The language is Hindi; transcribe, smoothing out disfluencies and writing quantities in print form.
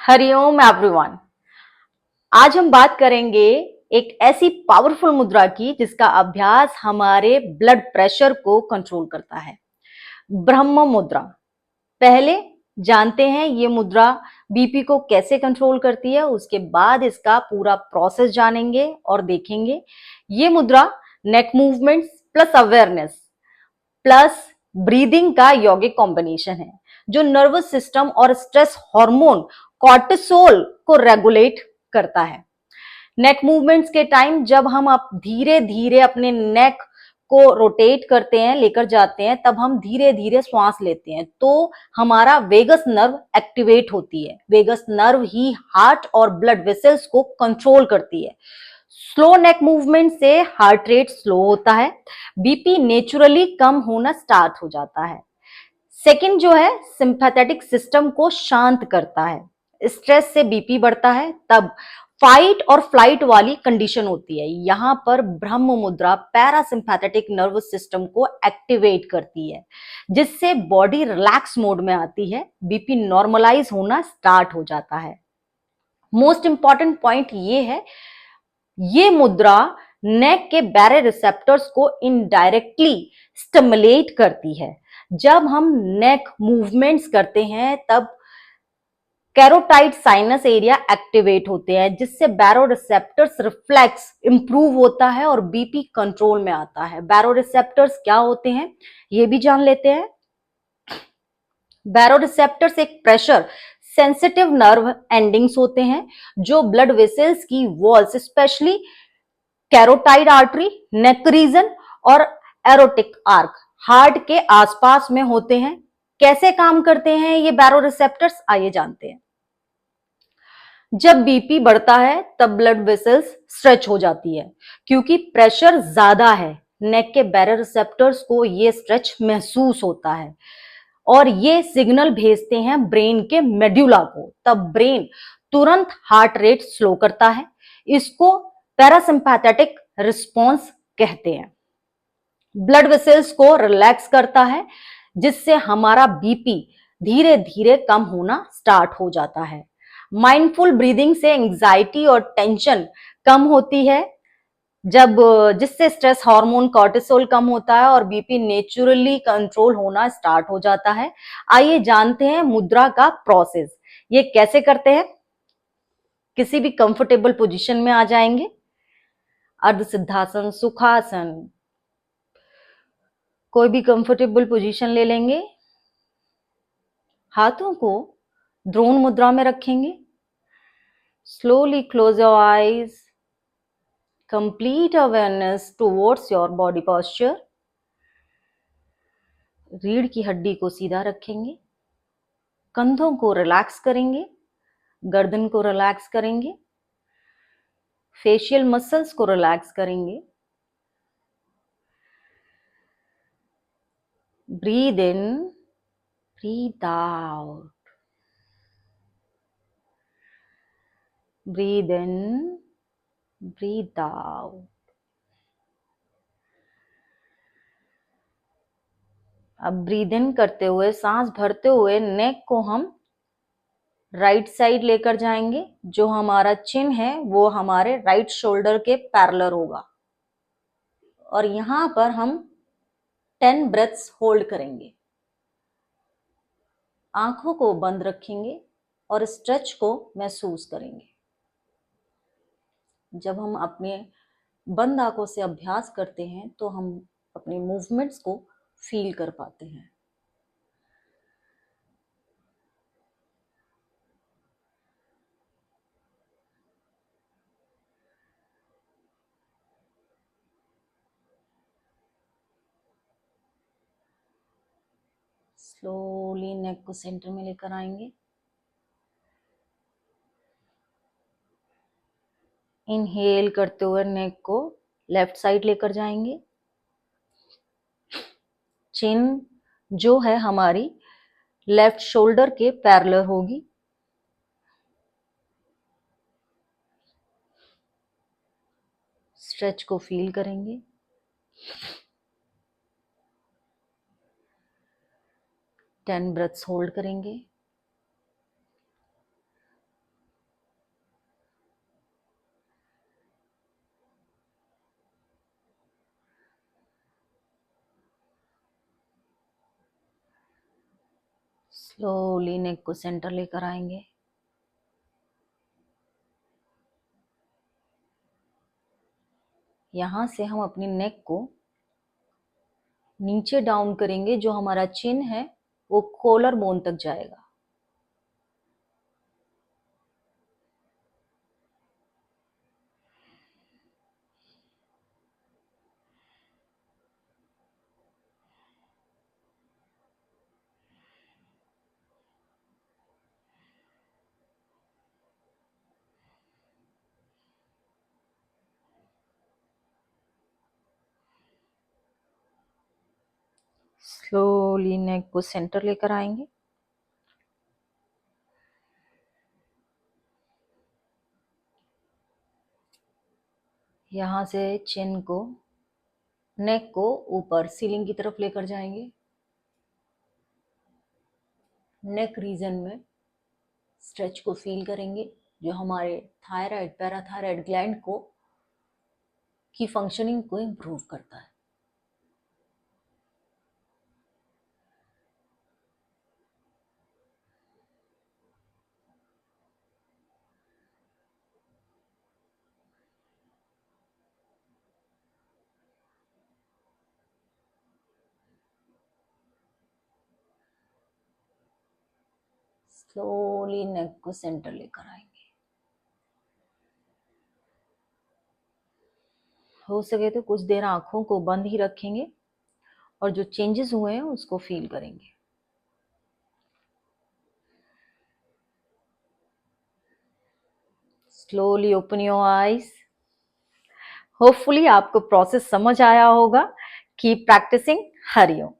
हरिओम एवरीवन। आज हम बात करेंगे एक ऐसी पावरफुल मुद्रा की जिसका अभ्यास हमारे ब्लड प्रेशर को कंट्रोल करता है, ब्रह्म मुद्रा। पहले जानते हैं ये मुद्रा बीपी को कैसे कंट्रोल करती है, उसके बाद इसका पूरा प्रोसेस जानेंगे और देखेंगे। ये मुद्रा neck movements plus awareness plus breathing का यौगिक कॉम्बिनेशन है जो नर्वस सिस्टम और स्ट्रेस हार्मोन कॉर्टिसोल को रेगुलेट करता है। नेक मूवमेंट्स के टाइम जब हम अब धीरे धीरे अपने नेक को रोटेट करते हैं, लेकर जाते हैं, तब हम धीरे धीरे श्वास लेते हैं तो हमारा वेगस नर्व एक्टिवेट होती है। वेगस नर्व ही हार्ट और ब्लड वेसल्स को कंट्रोल करती है। स्लो नेक मूवमेंट से हार्ट रेट स्लो होता है, बीपी नेचुरली कम होना स्टार्ट हो जाता है। सेकंड जो है, सिंपैथेटिक सिस्टम को शांत करता है। स्ट्रेस से बीपी बढ़ता है, तब फाइट और फ्लाइट वाली कंडीशन होती है। यहां पर ब्रह्म मुद्रा पैरासिम्पैथेटिक नर्वस सिस्टम को एक्टिवेट करती है, जिससे बॉडी रिलैक्स मोड में आती है, बीपी नॉर्मलाइज होना स्टार्ट हो जाता है। मोस्ट इंपॉर्टेंट पॉइंट ये है, ये मुद्रा नेक के बैरे रिसेप्टर्स को इनडायरेक्टली स्टिमुलेट करती है। जब हम नेक मूवमेंट्स करते हैं तब कैरोटाइड साइनस एरिया एक्टिवेट होते हैं, जिससे बैरो रिसेप्टर्स रिफ्लेक्स इंप्रूव होता है और बीपी कंट्रोल में आता है। बैरो रिसेप्टर्स क्या होते हैं ये भी जान लेते हैं। बैरो रिसेप्टर्स एक प्रेशर सेंसिटिव नर्व एंडिंग्स होते हैं जो ब्लड वेसल्स की walls, specially carotid artery, neck region और एरोटिक आर्क, हार्ट के आसपास में होते हैं। कैसे काम करते हैं ये बैरो रिसेप्टर्स, आइए जानते हैं। जब बीपी बढ़ता है तब ब्लड वेसल्स स्ट्रेच हो जाती है, क्योंकि प्रेशर ज्यादा है। नेक के बैरो रिसेप्टर्स को ये स्ट्रेच महसूस होता है और ये सिग्नल भेजते हैं ब्रेन के मेड्यूला को। तब ब्रेन तुरंत हार्ट रेट स्लो करता है। इसको पैरासिम्पैथेटिक रिस्पॉन्स कहते हैं। ब्लड वेसल्स को रिलैक्स करता है, जिससे हमारा बीपी धीरे धीरे कम होना स्टार्ट हो जाता है। माइंडफुल ब्रीदिंग से एंजाइटी और टेंशन कम होती है, जब जिससे स्ट्रेस हार्मोन कॉर्टिसोल कम होता है और बीपी नेचुरली कंट्रोल होना स्टार्ट हो जाता है। आइए जानते हैं मुद्रा का प्रोसेस। ये कैसे करते हैं। किसी भी कंफर्टेबल पोजीशन में आ जाएंगे, अर्ध सिद्धासन, सुखासन, कोई भी कंफर्टेबल पोजीशन ले लेंगे। हाथों को द्रोण मुद्रा में रखेंगे। Slowly close your eyes, complete awareness towards your body posture. रीढ़ की हड्डी को सीधा रखेंगे, कंधों को रिलैक्स करेंगे, गर्दन को रिलैक्स करेंगे, फेशियल मसल्स को रिलैक्स करेंगे। Breathe in, breathe out, breathe in, breathe out. अब ब्रीद इन करते हुए, सांस भरते हुए नेक को हम राइट साइड लेकर जाएंगे। जो हमारा चिन है वो हमारे राइट शोल्डर के पैरेलल होगा और यहां पर हम 10 ब्रेथ्स होल्ड करेंगे। आंखों को बंद रखेंगे और स्ट्रेच को महसूस करेंगे। जब हम अपने बंद आंखों से अभ्यास करते हैं तो हम अपने मूवमेंट्स को फील कर पाते हैं। स्लोली नेक को सेंटर में लेकर आएंगे। इनहेल करते हुए नेक को लेफ्ट साइड लेकर जाएंगे। चिन जो है हमारी लेफ्ट शोल्डर के पैरेलल होगी। स्ट्रेच को फील करेंगे। टेन ब्रेथ्स होल्ड करेंगे। स्लोली नेक को सेंटर लेकर आएंगे। यहां से हम अपनी नेक को नीचे डाउन करेंगे, जो हमारा चिन है वो कॉलर बोन तक जाएगा। स्लोली नेक को सेंटर लेकर आएंगे। यहां से चिन को, नेक को ऊपर सीलिंग की तरफ लेकर जाएंगे। नेक रीजन में स्ट्रेच को फील करेंगे, जो हमारे थायराइड पैराथायराइड ग्लैंड को की फंक्शनिंग को इम्प्रूव करता है। स्लोली नेक को सेंटर लेकर आएंगे। हो सके तो कुछ देर आंखों को बंद ही रखेंगे और जो चेंजेस हुए हैं उसको फील करेंगे। Slowly open your eyes. Hopefully आपको प्रोसेस समझ आया होगा। Keep practising. हरिओम।